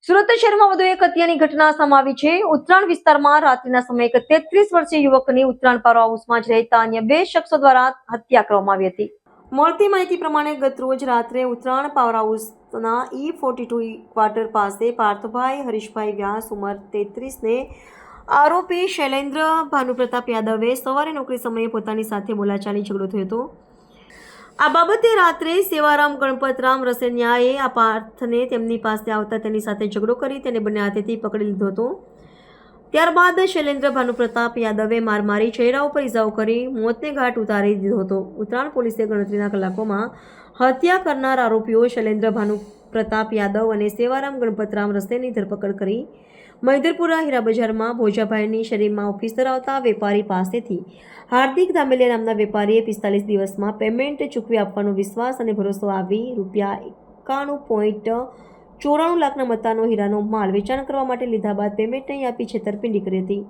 સુરત શહેરમાં વધુ એક હત્યાની ઘટના સામે આવી છે. ઉત્તરાયણ વિસ્તારમાં રાત્રિના સમયે એક 33 વર્ષીય યુવકની ઉત્તરાયણ પાવર હાઉસમાં જ રહેતા અન્ય 2 શખ્સો દ્વારા હત્યા કરવામાં આવી હતી. મળતી માહિતી પ્રમાણે ગત રોજ રાત્રે ઉત્તરાયણ પાવર હાઉસના E42 ક્વાર્ટર પાસે પાર્થભાઈ હરીશભાઈ વ્યાસ ઉંમર 33 ને આરોપી શૈલેન્દ્ર ભાનુપ્રતાપ યાદવે સવારે નોકરી સમયે પોતાની સાથે બોલાચાલી ઝઘડો થયો હતો. આ બાબતે રાત્રે સેવારામ ગણપતરામ રસેનિયાએ આ પાર્થને તેમની પાસે આવતા તેની સાથે ઝઘડો કરી તેને બંને હાથેથી પકડી લીધો હતો. ત્યારબાદ શૈલેન્દ્ર ભાનુપ્રતાપ યાદવે માર મારી ચહેરા ઉપર ઇજાઓ કરી મોતને ઘાટ ઉતારી દીધો હતો. ઉત્તરાયણ પોલીસે ગણતરીના કલાકોમાં હત્યા કરનાર આરોપીઓ શૈલેન્દ્ર ભાનુપ્રતાપ યાદવ અને સેવારામ ગણપતરામ રસેની ધરપકડ કરી મૈદરપુરા હીરા બજારમાં ભોજાભાઈની શરીરમાં ઓફિસ ધરાવતા વેપારી પાસેથી હાર્દિક ધામેલિયા નામના વેપારીએ 45 દિવસમાં પેમેન્ટ ચૂકવી આપવાનો વિશ્વાસ અને ભરોસો આવી ₹91.94 લાખના મત્તાનો હીરાનો માલ વેચાણ કરવા માટે લીધા બાદ પેમેન્ટ નહીં આપી છેતરપિંડી કરી હતી.